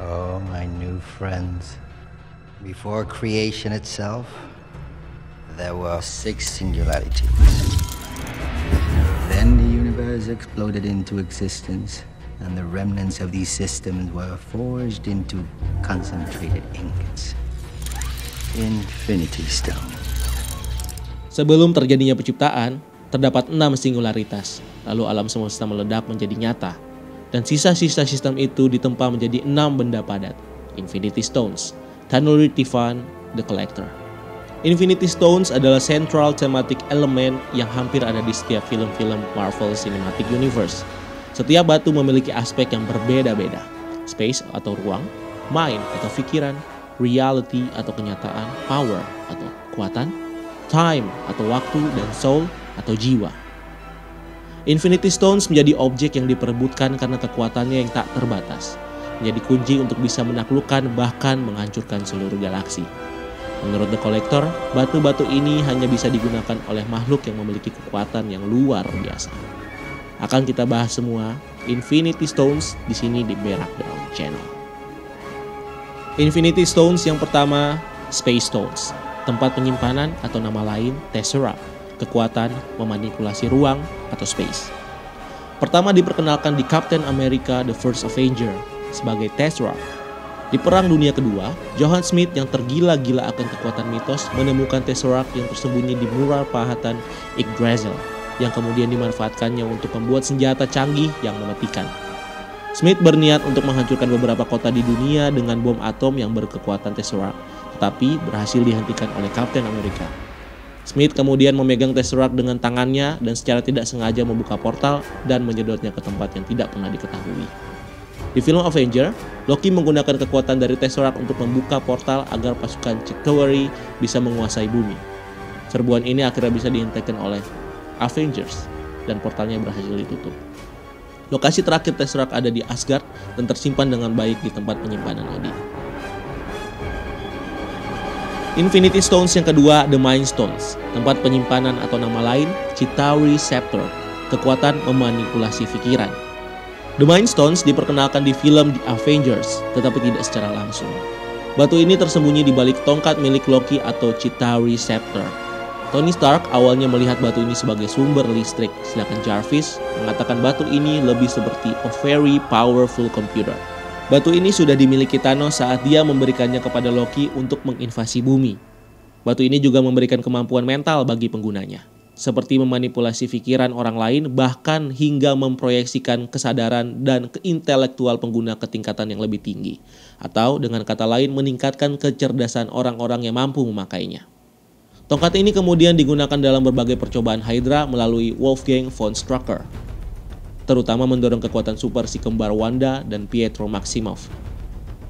Oh, my new friends. Before creation itself, there were 6 singularities. Then the universe exploded into existence, and the remnants of these systems were forged into concentrated ingots. Infinity Stone. Sebelum terjadinya penciptaan, terdapat 6 singularitas, lalu alam semesta meledak menjadi nyata, dan sisa-sisa sistem itu ditempa menjadi 6 benda padat, Infinity Stones, Tanuri Tivan, The Collector. Infinity Stones adalah central thematic element yang hampir ada di setiap film-film Marvel Cinematic Universe. Setiap batu memiliki aspek yang berbeda-beda, space atau ruang, mind atau pikiran, reality atau kenyataan, power atau kekuatan, time atau waktu, dan soul atau jiwa. Infinity Stones menjadi objek yang diperebutkan karena kekuatannya yang tak terbatas, menjadi kunci untuk bisa menaklukkan bahkan menghancurkan seluruh galaksi. Menurut The Collector, batu-batu ini hanya bisa digunakan oleh makhluk yang memiliki kekuatan yang luar biasa. Akan kita bahas semua Infinity Stones di sini di Berak Down Channel. Infinity Stones yang pertama, Space Stones, tempat penyimpanan atau nama lain Tesseract, kekuatan memanipulasi ruang atau space. Pertama diperkenalkan di Captain America The First Avenger sebagai Tesseract. Di Perang Dunia Kedua, Johann Smith yang tergila-gila akan kekuatan mitos menemukan Tesseract yang tersembunyi di mural pahatan Yggdrasil yang kemudian dimanfaatkannya untuk membuat senjata canggih yang mematikan. Smith berniat untuk menghancurkan beberapa kota di dunia dengan bom atom yang berkekuatan Tesseract, tetapi berhasil dihentikan oleh Captain America. Smith kemudian memegang Tesseract dengan tangannya dan secara tidak sengaja membuka portal dan menyedotnya ke tempat yang tidak pernah diketahui. Di film Avenger, Loki menggunakan kekuatan dari Tesseract untuk membuka portal agar pasukan Chitauri bisa menguasai bumi. Serbuan ini akhirnya bisa dihentikan oleh Avengers dan portalnya berhasil ditutup. Lokasi terakhir Tesseract ada di Asgard dan tersimpan dengan baik di tempat penyimpanan Odin. Infinity Stones yang kedua, The Mind Stones, tempat penyimpanan atau nama lain Chitauri Scepter, kekuatan memanipulasi pikiran. The Mind Stones diperkenalkan di film The Avengers, tetapi tidak secara langsung. Batu ini tersembunyi di balik tongkat milik Loki atau Chitauri Scepter. Tony Stark awalnya melihat batu ini sebagai sumber listrik, sedangkan Jarvis mengatakan batu ini lebih seperti a very powerful computer. Batu ini sudah dimiliki Thanos saat dia memberikannya kepada Loki untuk menginvasi bumi. Batu ini juga memberikan kemampuan mental bagi penggunanya, seperti memanipulasi pikiran orang lain, bahkan hingga memproyeksikan kesadaran dan keintelektual pengguna ke tingkatan yang lebih tinggi, atau dengan kata lain meningkatkan kecerdasan orang-orang yang mampu memakainya. Tongkat ini kemudian digunakan dalam berbagai percobaan Hydra melalui Wolfgang von Strucker, terutama mendorong kekuatan super si kembar Wanda dan Pietro Maximoff.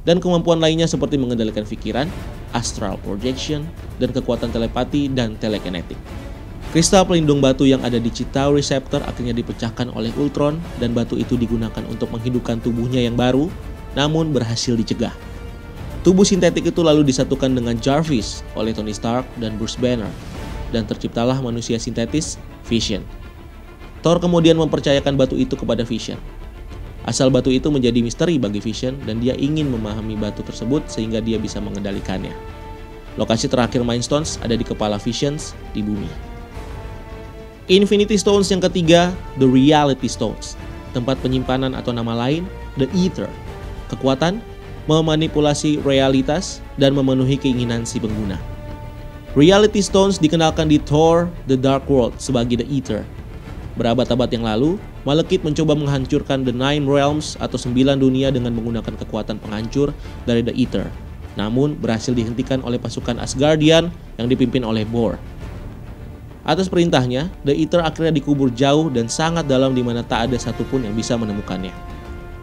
Dan kemampuan lainnya seperti mengendalikan pikiran, astral projection, dan kekuatan telepati dan telekinetik. Kristal pelindung batu yang ada di Chitauri Scepter akhirnya dipecahkan oleh Ultron dan batu itu digunakan untuk menghidupkan tubuhnya yang baru, namun berhasil dicegah. Tubuh sintetik itu lalu disatukan dengan Jarvis oleh Tony Stark dan Bruce Banner, dan terciptalah manusia sintetis, Vision. Thor kemudian mempercayakan batu itu kepada Vision. Asal batu itu menjadi misteri bagi Vision dan dia ingin memahami batu tersebut sehingga dia bisa mengendalikannya. Lokasi terakhir Mind Stones ada di kepala Vision di bumi. Infinity Stones yang ketiga, The Reality Stones, tempat penyimpanan atau nama lain The Ether, kekuatan memanipulasi realitas dan memenuhi keinginan si pengguna. Reality Stones dikenalkan di Thor The Dark World sebagai The Ether. Berabad-abad yang lalu, Malekith mencoba menghancurkan The Nine Realms atau 9 dunia dengan menggunakan kekuatan penghancur dari The Ether, namun berhasil dihentikan oleh pasukan Asgardian yang dipimpin oleh Bor. Atas perintahnya, The Ether akhirnya dikubur jauh dan sangat dalam di mana tak ada satupun yang bisa menemukannya.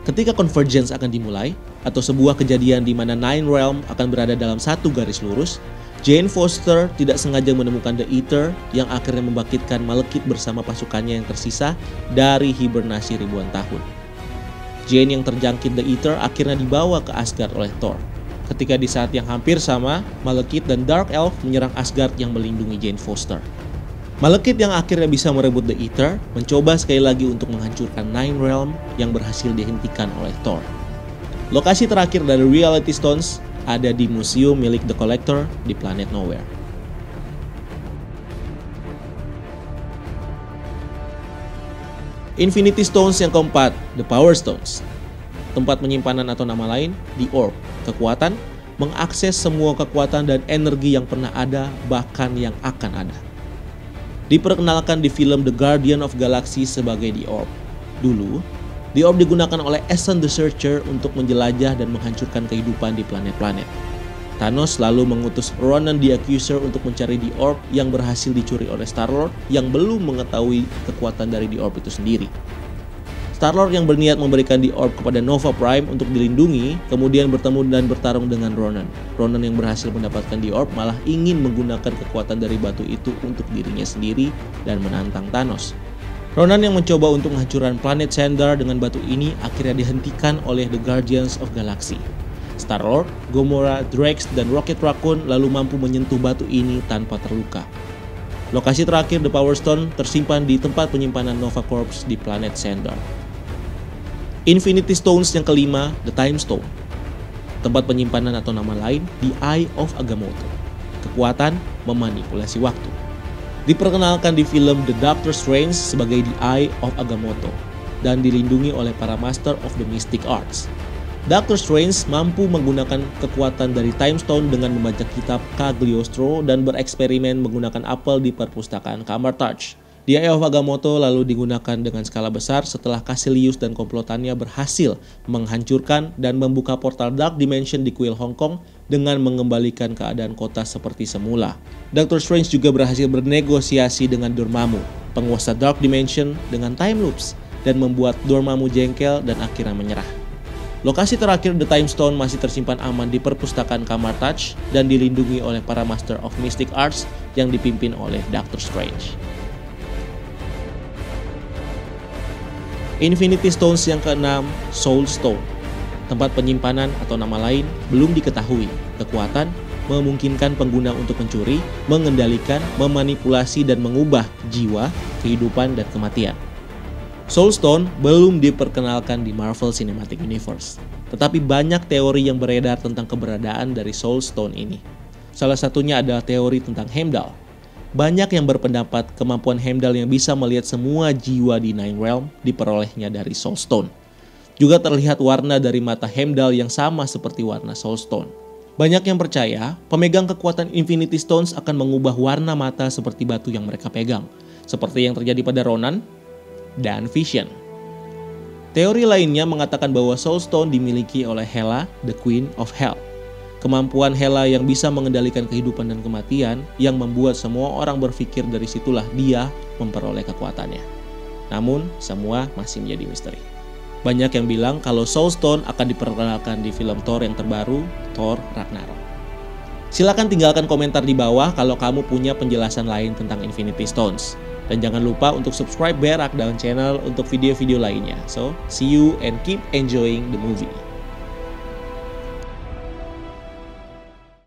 Ketika Convergence akan dimulai, atau sebuah kejadian di mana Nine Realm akan berada dalam satu garis lurus, Jane Foster tidak sengaja menemukan The Ether yang akhirnya membangkitkan Malekith bersama pasukannya yang tersisa dari hibernasi ribuan tahun. Jane yang terjangkit The Ether akhirnya dibawa ke Asgard oleh Thor. Ketika di saat yang hampir sama, Malekith dan Dark Elf menyerang Asgard yang melindungi Jane Foster. Malekith yang akhirnya bisa merebut The Ether mencoba sekali lagi untuk menghancurkan Nine Realm yang berhasil dihentikan oleh Thor. Lokasi terakhir dari Reality Stones ada di museum milik The Collector di planet Nowhere. Infinity Stones yang keempat, The Power Stones. Tempat penyimpanan atau nama lain, The Orb. Kekuatan, mengakses semua kekuatan dan energi yang pernah ada, bahkan yang akan ada. Diperkenalkan di film The Guardian of Galaxy sebagai The Orb. Dulu, The Orb digunakan oleh Essen the Searcher untuk menjelajah dan menghancurkan kehidupan di planet-planet. Thanos lalu mengutus Ronan the Accuser untuk mencari The Orb yang berhasil dicuri oleh Star-Lord yang belum mengetahui kekuatan dari The Orb itu sendiri. Star-Lord yang berniat memberikan The Orb kepada Nova Prime untuk dilindungi, kemudian bertemu dan bertarung dengan Ronan. Ronan yang berhasil mendapatkan The Orb malah ingin menggunakan kekuatan dari batu itu untuk dirinya sendiri dan menantang Thanos. Ronan yang mencoba untuk menghancurkan planet Sandar dengan batu ini akhirnya dihentikan oleh The Guardians of Galaxy. Star-Lord, Gamora, Drax, dan Rocket Raccoon lalu mampu menyentuh batu ini tanpa terluka. Lokasi terakhir The Power Stone tersimpan di tempat penyimpanan Nova Corps di planet Sandar. Infinity Stones yang kelima, The Time Stone. Tempat penyimpanan atau nama lain, The Eye of Agamotto. Kekuatan, memanipulasi waktu. Diperkenalkan di film The Doctor Strange sebagai The Eye of Agamotto dan dilindungi oleh para Master of the Mystic Arts. Doctor Strange mampu menggunakan kekuatan dari Time Stone dengan membaca kitab Cagliostro dan bereksperimen menggunakan apel di perpustakaan Kamar-Taj. The Eye of Agamotto lalu digunakan dengan skala besar setelah Caecilius dan komplotannya berhasil menghancurkan dan membuka portal Dark Dimension di kuil Hong Kong dengan mengembalikan keadaan kota seperti semula. Doctor Strange juga berhasil bernegosiasi dengan Dormammu, penguasa Dark Dimension, dengan time loops dan membuat Dormammu jengkel dan akhirnya menyerah. Lokasi terakhir The Time Stone masih tersimpan aman di perpustakaan Kamar-Taj dan dilindungi oleh para Master of Mystic Arts yang dipimpin oleh Doctor Strange. Infinity Stones yang keenam, Soul Stone. Tempat penyimpanan atau nama lain belum diketahui. Kekuatan memungkinkan pengguna untuk mencuri, mengendalikan, memanipulasi, dan mengubah jiwa, kehidupan, dan kematian. Soul Stone belum diperkenalkan di Marvel Cinematic Universe, tetapi banyak teori yang beredar tentang keberadaan dari Soul Stone ini. Salah satunya adalah teori tentang Heimdall. Banyak yang berpendapat kemampuan Heimdall yang bisa melihat semua jiwa di Nine Realm diperolehnya dari Soul Stone. Juga terlihat warna dari mata Heimdall yang sama seperti warna Soul Stone. Banyak yang percaya pemegang kekuatan Infinity Stones akan mengubah warna mata seperti batu yang mereka pegang, seperti yang terjadi pada Ronan dan Vision. Teori lainnya mengatakan bahwa Soul Stone dimiliki oleh Hela, the Queen of Hell. Kemampuan Hela yang bisa mengendalikan kehidupan dan kematian yang membuat semua orang berpikir dari situlah dia memperoleh kekuatannya. Namun, semua masih menjadi misteri. Banyak yang bilang kalau Soul Stone akan diperkenalkan di film Thor yang terbaru, Thor Ragnarok. Silakan tinggalkan komentar di bawah kalau kamu punya penjelasan lain tentang Infinity Stones. Dan jangan lupa untuk subscribe Berak Daun Channel untuk video-video lainnya. So, see you and keep enjoying the movie.